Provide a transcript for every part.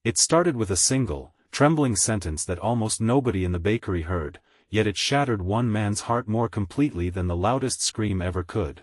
It started with a single, trembling sentence that almost nobody in the bakery heard, yet it shattered one man's heart more completely than the loudest scream ever could.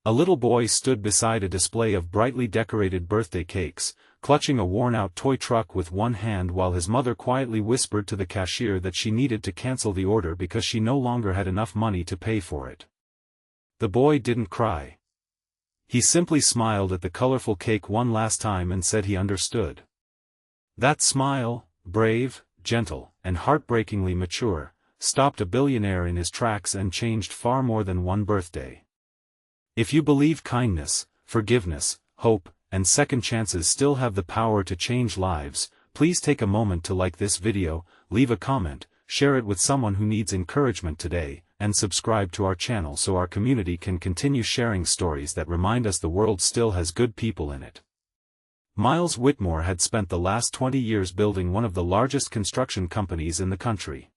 A little boy stood beside a display of brightly decorated birthday cakes, clutching a worn-out toy truck with one hand while his mother quietly whispered to the cashier that she needed to cancel the order because she no longer had enough money to pay for it. The boy didn't cry. He simply smiled at the colorful cake one last time and said he understood. That smile, brave, gentle, and heartbreakingly mature, stopped a billionaire in his tracks and changed far more than one birthday. If you believe kindness, forgiveness, hope, and second chances still have the power to change lives, please take a moment to like this video, leave a comment, share it with someone who needs encouragement today, and subscribe to our channel so our community can continue sharing stories that remind us the world still has good people in it. Miles Whitmore had spent the last 20 years building one of the largest construction companies in the country.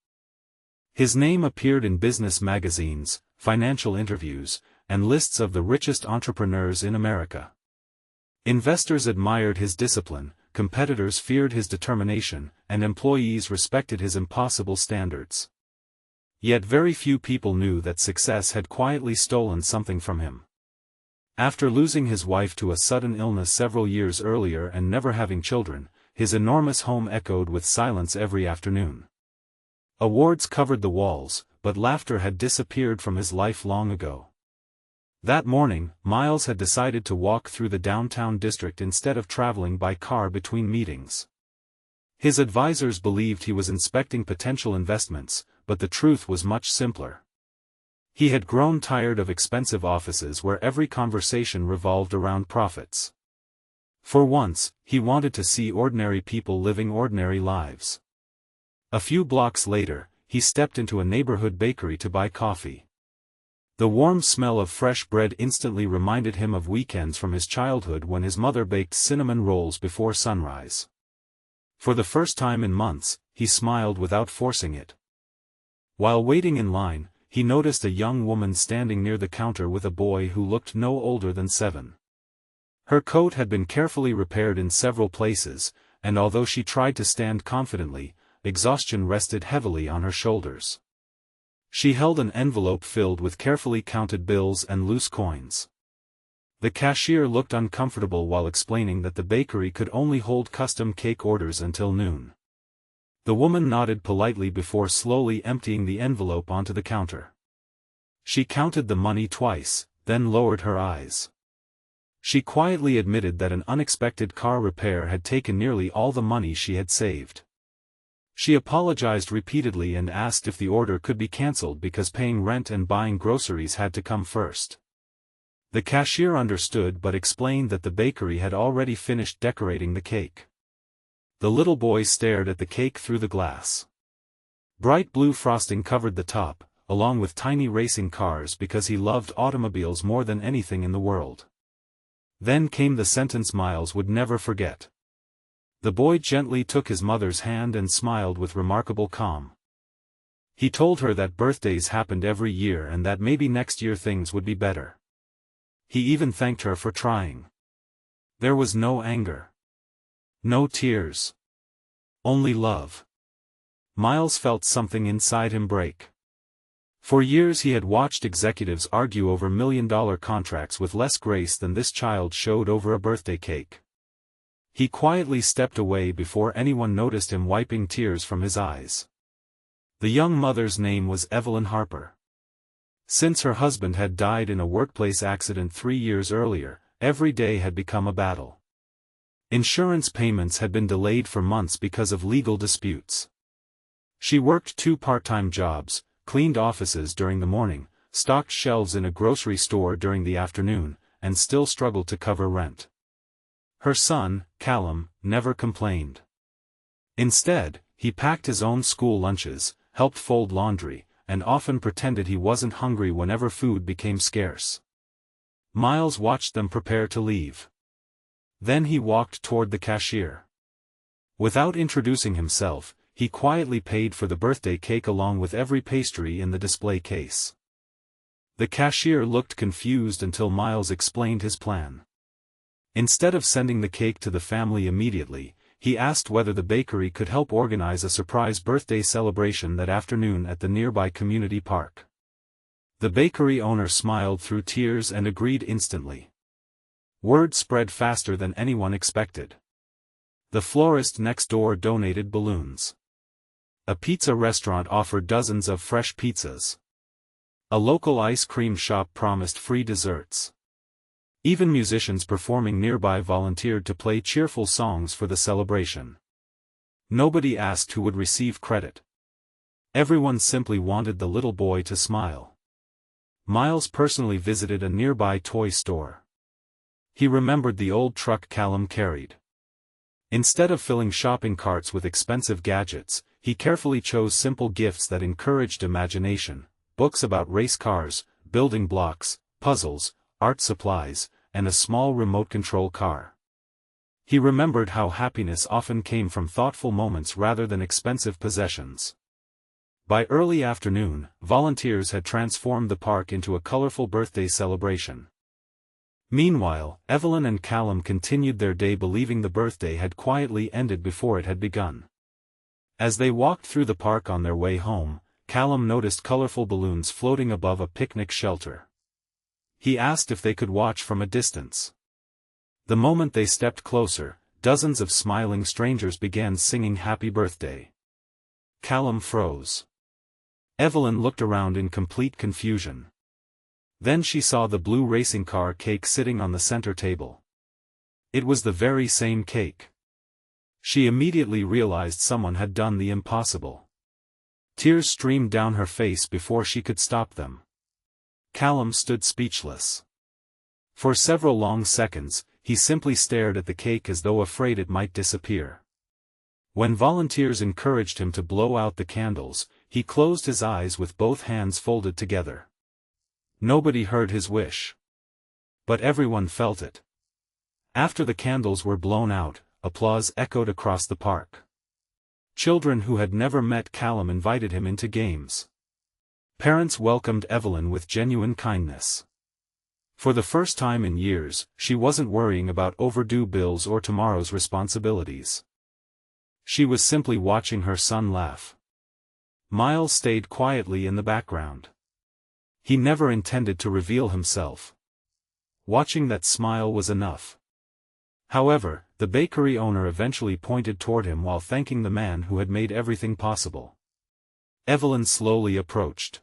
His name appeared in business magazines, financial interviews, and lists of the richest entrepreneurs in America. Investors admired his discipline, competitors feared his determination, and employees respected his impossible standards. Yet very few people knew that success had quietly stolen something from him. After losing his wife to a sudden illness several years earlier and never having children, his enormous home echoed with silence every afternoon. Awards covered the walls, but laughter had disappeared from his life long ago. That morning, Miles had decided to walk through the downtown district instead of traveling by car between meetings. His advisors believed he was inspecting potential investments, but the truth was much simpler. He had grown tired of expensive offices where every conversation revolved around profits. For once, he wanted to see ordinary people living ordinary lives. A few blocks later, he stepped into a neighborhood bakery to buy coffee. The warm smell of fresh bread instantly reminded him of weekends from his childhood when his mother baked cinnamon rolls before sunrise. For the first time in months, he smiled without forcing it. While waiting in line, he noticed a young woman standing near the counter with a boy who looked no older than 7. Her coat had been carefully repaired in several places, and although she tried to stand confidently, exhaustion rested heavily on her shoulders. She held an envelope filled with carefully counted bills and loose coins. The cashier looked uncomfortable while explaining that the bakery could only hold custom cake orders until noon. The woman nodded politely before slowly emptying the envelope onto the counter. She counted the money twice, then lowered her eyes. She quietly admitted that an unexpected car repair had taken nearly all the money she had saved. She apologized repeatedly and asked if the order could be cancelled because paying rent and buying groceries had to come first. The cashier understood but explained that the bakery had already finished decorating the cake. The little boy stared at the cake through the glass. Bright blue frosting covered the top, along with tiny racing cars because he loved automobiles more than anything in the world. Then came the sentence Miles would never forget. The boy gently took his mother's hand and smiled with remarkable calm. He told her that birthdays happened every year and that maybe next year things would be better. He even thanked her for trying. There was no anger. No tears. Only love. Miles felt something inside him break. For years he had watched executives argue over million-dollar contracts with less grace than this child showed over a birthday cake. He quietly stepped away before anyone noticed him wiping tears from his eyes. The young mother's name was Evelyn Harper. Since her husband had died in a workplace accident 3 years earlier, every day had become a battle. Insurance payments had been delayed for months because of legal disputes. She worked 2 part-time jobs, cleaned offices during the morning, stocked shelves in a grocery store during the afternoon, and still struggled to cover rent. Her son, Callum, never complained. Instead, he packed his own school lunches, helped fold laundry, and often pretended he wasn't hungry whenever food became scarce. Miles watched them prepare to leave. Then he walked toward the cashier. Without introducing himself, he quietly paid for the birthday cake along with every pastry in the display case. The cashier looked confused until Miles explained his plan. Instead of sending the cake to the family immediately, he asked whether the bakery could help organize a surprise birthday celebration that afternoon at the nearby community park. The bakery owner smiled through tears and agreed instantly. Word spread faster than anyone expected. The florist next door donated balloons. A pizza restaurant offered dozens of fresh pizzas. A local ice cream shop promised free desserts. Even musicians performing nearby volunteered to play cheerful songs for the celebration. Nobody asked who would receive credit. Everyone simply wanted the little boy to smile. Miles personally visited a nearby toy store. He remembered the old truck Callum carried. Instead of filling shopping carts with expensive gadgets, he carefully chose simple gifts that encouraged imagination: books about race cars, building blocks, puzzles, art supplies, and a small remote control car. He remembered how happiness often came from thoughtful moments rather than expensive possessions. By early afternoon, volunteers had transformed the park into a colorful birthday celebration. Meanwhile, Evelyn and Callum continued their day believing the birthday had quietly ended before it had begun. As they walked through the park on their way home, Callum noticed colorful balloons floating above a picnic shelter. He asked if they could watch from a distance. The moment they stepped closer, dozens of smiling strangers began singing Happy Birthday. Callum froze. Evelyn looked around in complete confusion. Then she saw the blue racing car cake sitting on the center table. It was the very same cake. She immediately realized someone had done the impossible. Tears streamed down her face before she could stop them. Callum stood speechless. For several long seconds, he simply stared at the cake as though afraid it might disappear. When volunteers encouraged him to blow out the candles, he closed his eyes with both hands folded together. Nobody heard his wish. But everyone felt it. After the candles were blown out, applause echoed across the park. Children who had never met Callum invited him into games. Parents welcomed Evelyn with genuine kindness. For the first time in years, she wasn't worrying about overdue bills or tomorrow's responsibilities. She was simply watching her son laugh. Miles stayed quietly in the background. He never intended to reveal himself. Watching that smile was enough. However, the bakery owner eventually pointed toward him while thanking the man who had made everything possible. Evelyn slowly approached.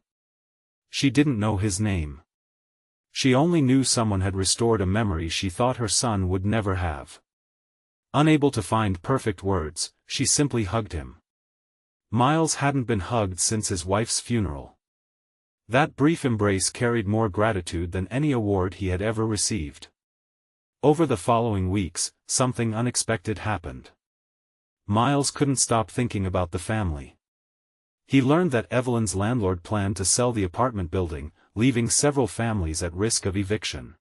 She didn't know his name. She only knew someone had restored a memory she thought her son would never have. Unable to find perfect words, she simply hugged him. Miles hadn't been hugged since his wife's funeral. That brief embrace carried more gratitude than any award he had ever received. Over the following weeks, something unexpected happened. Miles couldn't stop thinking about the family. He learned that Evelyn's landlord planned to sell the apartment building, leaving several families at risk of eviction.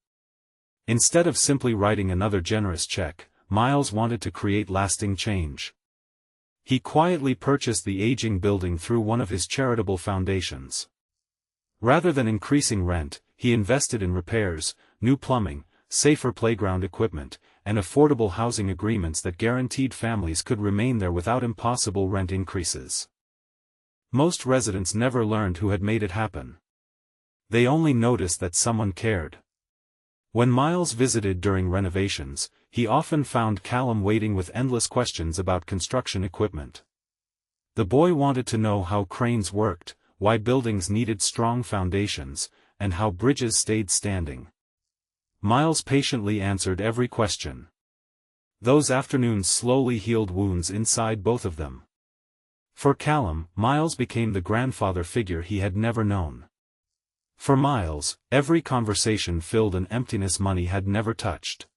Instead of simply writing another generous check, Miles wanted to create lasting change. He quietly purchased the aging building through one of his charitable foundations. Rather than increasing rent, he invested in repairs, new plumbing, safer playground equipment, and affordable housing agreements that guaranteed families could remain there without impossible rent increases. Most residents never learned who had made it happen. They only noticed that someone cared. When Miles visited during renovations, he often found Callum waiting with endless questions about construction equipment. The boy wanted to know how cranes worked, why buildings needed strong foundations, and how bridges stayed standing. Miles patiently answered every question. Those afternoons slowly healed wounds inside both of them. For Callum, Miles became the grandfather figure he had never known. For Miles, every conversation filled an emptiness money had never touched.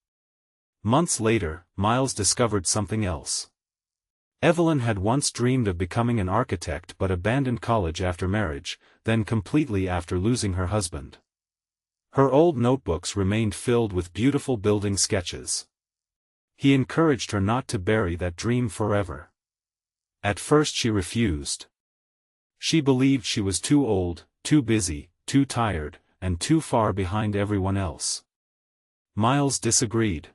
Months later, Miles discovered something else. Evelyn had once dreamed of becoming an architect but abandoned college after marriage, then completely after losing her husband. Her old notebooks remained filled with beautiful building sketches. He encouraged her not to bury that dream forever. At first she refused. She believed she was too old, too busy, too tired, and too far behind everyone else. Miles disagreed.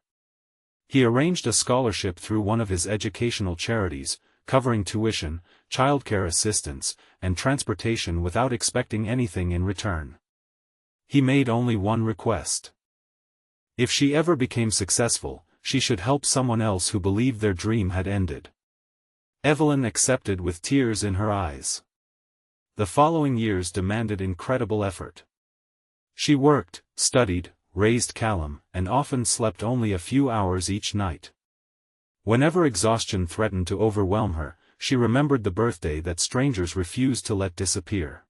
He arranged a scholarship through one of his educational charities, covering tuition, childcare assistance, and transportation without expecting anything in return. He made only one request. If she ever became successful, she should help someone else who believed their dream had ended. Evelyn accepted with tears in her eyes. The following years demanded incredible effort. She worked, studied, raised Callum, and often slept only a few hours each night. Whenever exhaustion threatened to overwhelm her, she remembered the birthday that strangers refused to let disappear.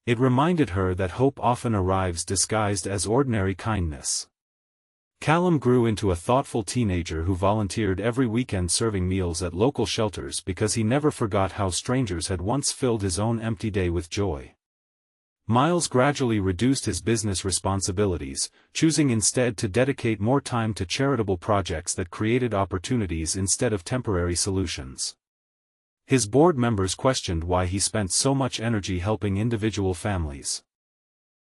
It reminded her that hope often arrives disguised as ordinary kindness. Callum grew into a thoughtful teenager who volunteered every weekend serving meals at local shelters because he never forgot how strangers had once filled his own empty day with joy. Miles gradually reduced his business responsibilities, choosing instead to dedicate more time to charitable projects that created opportunities instead of temporary solutions. His board members questioned why he spent so much energy helping individual families.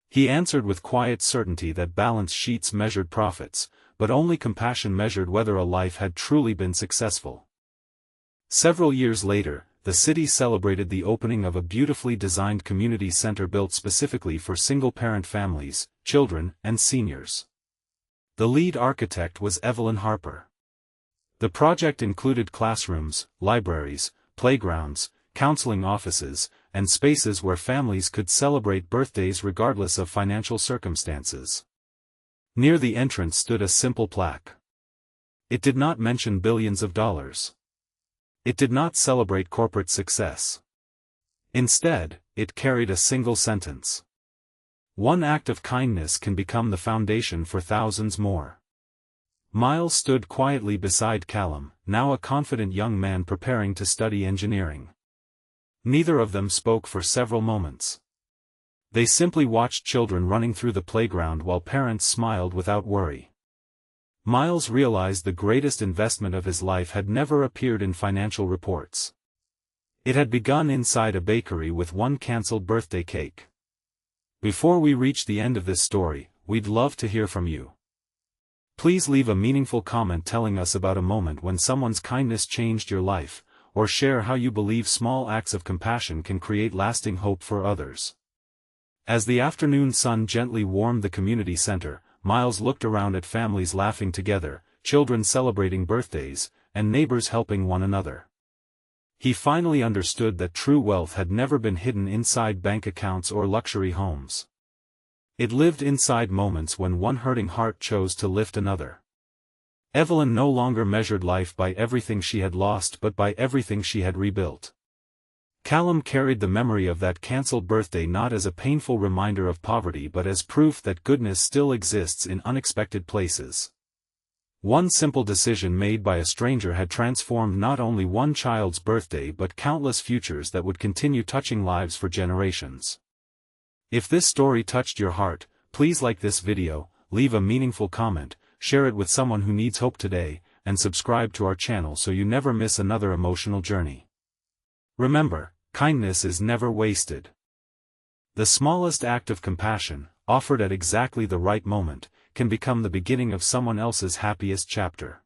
He answered with quiet certainty that balance sheets measured profits, but only compassion measured whether a life had truly been successful. Several years later, the city celebrated the opening of a beautifully designed community center built specifically for single-parent families, children, and seniors. The lead architect was Evelyn Harper. The project included classrooms, libraries, playgrounds, counseling offices, and spaces where families could celebrate birthdays regardless of financial circumstances. Near the entrance stood a simple plaque. It did not mention billions of dollars. It did not celebrate corporate success. Instead, it carried a single sentence. One act of kindness can become the foundation for thousands more. Miles stood quietly beside Callum, now a confident young man preparing to study engineering. Neither of them spoke for several moments. They simply watched children running through the playground while parents smiled without worry. Miles realized the greatest investment of his life had never appeared in financial reports. It had begun inside a bakery with one cancelled birthday cake. Before we reach the end of this story, we'd love to hear from you. Please leave a meaningful comment telling us about a moment when someone's kindness changed your life, or share how you believe small acts of compassion can create lasting hope for others. As the afternoon sun gently warmed the community center, Miles looked around at families laughing together, children celebrating birthdays, and neighbors helping one another. He finally understood that true wealth had never been hidden inside bank accounts or luxury homes. It lived inside moments when one hurting heart chose to lift another. Evelyn no longer measured life by everything she had lost but by everything she had rebuilt. Callum carried the memory of that cancelled birthday not as a painful reminder of poverty but as proof that goodness still exists in unexpected places. One simple decision made by a stranger had transformed not only one child's birthday but countless futures that would continue touching lives for generations. If this story touched your heart, please like this video, leave a meaningful comment, share it with someone who needs hope today, and subscribe to our channel so you never miss another emotional journey. Remember, kindness is never wasted. The smallest act of compassion, offered at exactly the right moment, can become the beginning of someone else's happiest chapter.